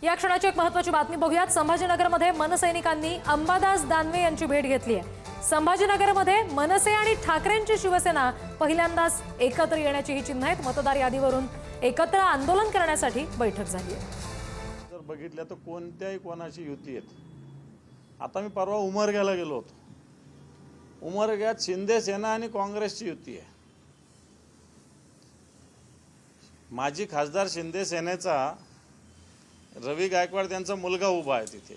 या क्षणाची एक महत्त्वाची बातमी बघूयात। संभाजीनगरमध्ये मनसैनिकांनी अंबादास दानवे यांची भेट घेतली आहे। संभाजीनगरमध्ये मनसे आणि ठाकरेंची शिवसेना पहिल्यांदाच एकत्र येण्याची ही चिन्ह आहेत। मतदार यादीवरून एकत्र आंदोलन करण्यासाठी बैठक झाली आहे। जर बघितलं तर कोणत्याही कोणाची युती आहेत। आता मी परवा उमरग्याला गेलो होतो। उमरग्यात शिंदे सेना आणि काँग्रेसची युती आहे। माजी खासदार शिंदे सेनेचा रवी गायकवाड त्यांचा मुलगा उभा आहे तिथे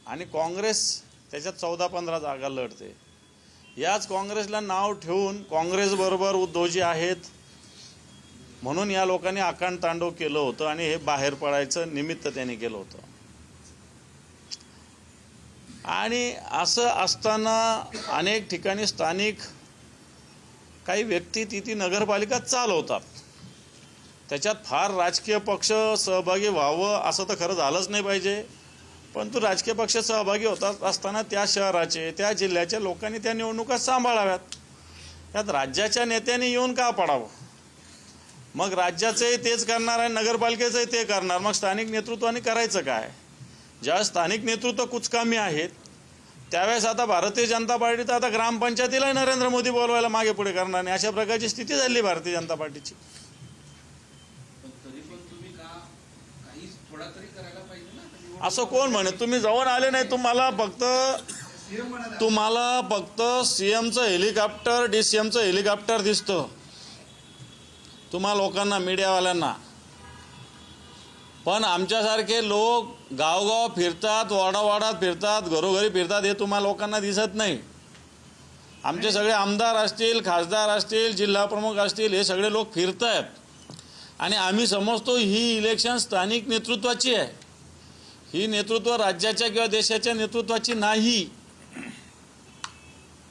आणि काँग्रेस त्याच्यात 14-15 जागा लढते। याच काँग्रेसला नाव ठेवून काँग्रेस बरोबर उद्धवजी आहेत म्हणून या लोकांनी आकांड तांडव केलं होतं आणि हे बाहेर पडायचं निमित्त त्यांनी केलं होतं। आणि असं असताना अनेक ठिकाणी स्थानिक काही व्यक्ती ती नगरपालिका चालवतात। त्याच्यात फार राजकीय पक्ष सहभागी व्हावं असं तर खरं झालंच नाही पाहिजे, परंतु राजकीय पक्ष सहभागी होतात असताना त्या शहराचे त्या जिल्ह्याच्या लोकांनी त्या निवडणुका सांभाळाव्यात। त्यात राज्याच्या नेत्यांनी येऊन का पडावं? मग राज्याचंही तेच करणार आणि नगरपालिकेचंही ते करणार, मग स्थानिक नेतृत्वाने करायचं काय? ज्या स्थानिक नेतृत्व कुचकामी आहेत त्यावेळेस आता भारतीय जनता पार्टी तर आता ग्रामपंचायतीला नरेंद्र मोदी बोलवायला मागे पुढे करणार नाही, अशा प्रकारची स्थिती झाली भारतीय जनता पार्टीची। असं कोण म्हणे? तुम्ही जाऊन आले नाही, तुम्हाला फक्त सीएमचं हेलिकॉप्टर डीसीएमचं हेलिकॉप्टर दिसतं तुम्हा लोकांना, मीडियावाल्यांना। पण आमच्यासारखे लोक गावगाव फिरतात, वाडावाडात फिरतात, घरोघरी फिरतात, हे तुम्हा लोकांना दिसत नाही। आमचे सगळे आमदार असतील, खासदार असतील, जिल्हा प्रमुख असतील, हे सगळे लोक फिरत आहेत आणि आम्ही समजतो ही इलेक्शन स्थानिक नेतृत्वाची आहे। ही नेतृत्व राज्याच्या किंवा देशाच्या नेतृत्वाची नाही।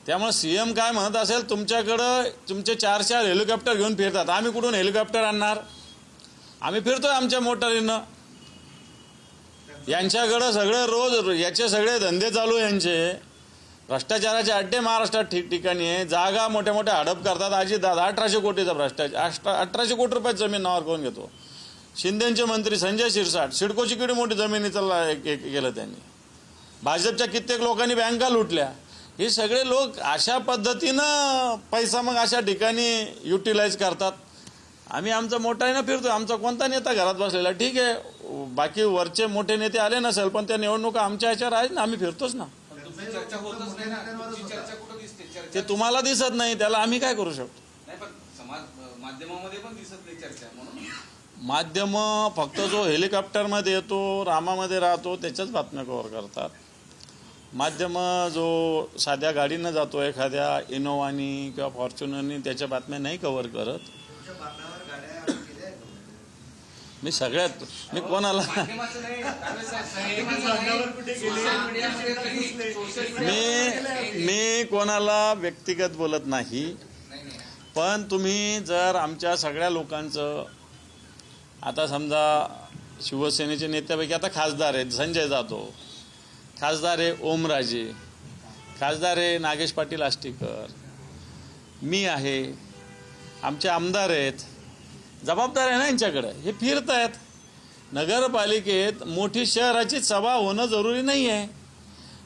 त्यामुळे सीएम काय म्हणत असेल, तुमच्याकडं तुमचे 4-4 हेलिकॉप्टर घेऊन फिरतात, आम्ही कुठून हेलिकॉप्टर आणणार? आम्ही फिरतोय आमच्या मोटारीनं। यांच्याकडं सगळे रोज याचे सगळे धंदे चालू आहे यांचे। भ्रष्टाचाराचे अड्डे महाराष्ट्रात ठिकठिकाणी आहे। जागा मोठ्या मोठ्या हडप करतात। आजी 1800 कोटीचा भ्रष्टाचार, 1800 कोटी रुपये जमीन नावावर करून घेतो। शिंदेचे मंत्री संजय शिरसाट सिडकोची किती मोठी जमिनीचा केलं त्यांनी। भाजपच्या कित्येक लोकांनी बँका लुटल्या। हे सगळे लोक अशा पद्धतीनं पैसा मग अशा ठिकाणी युटिलाइज करतात। आम्ही आमचा मोठ्यानं फिरतो। आमचा कोणता नेता घरात बसलेला ठीक आहे, बाकी वरचे मोठे नेते आले नसेल पण त्या निवडणुका आमच्या ह्याच्यावर आहेत ना, आम्ही फिरतोच ना। ते तुम्हाला दिसत नाही, त्याला आम्ही काय करू शकतो? माध्यम फक्त जो हेलिकॉप्टरमध्ये येतो, रामामध्ये राहतो, त्याच्याच बातम्या कव्हर करतात। माध्यम जो साध्या गाडीनं जातो, एखाद्या इनोवानी किंवा फॉर्च्युनरनी, त्याच्या बातम्या नाही कव्हर करत। मी सगळ्यात मी कोणाला मी कोणाला व्यक्तिगत बोलत नाही, पण तुम्ही जर आमच्या सगळ्या लोकांचं आता समजा शिवसेनेचे नेत्यापैकी आता खासदार आहेत संजय जाधव, खासदार आहे ओमराजे, खासदार आहे नागेश पाटील आष्टीकर, मी आहे, आमचे आमदार आहेत, जबाबदार आहे ना यांच्याकडे। हे फिरत आहेत नगरपालिकेत। मोठी शहराची सभा होणं जरुरी नाही आहे।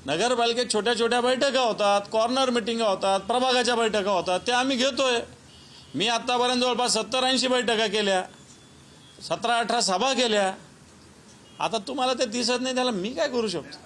नगरपालिकेत छोट्या छोट्या बैठका होतात, कॉर्नर मिटिंगा होतात, प्रभागाच्या बैठका होतात, त्या आम्ही घेतोय। मी आत्तापर्यंत जवळपास 70-80 बैठका केल्या, 17-18 सभा केल्या। आता तुम्हाला ते दिसत नाही, त्याला मी काय करू शकतो?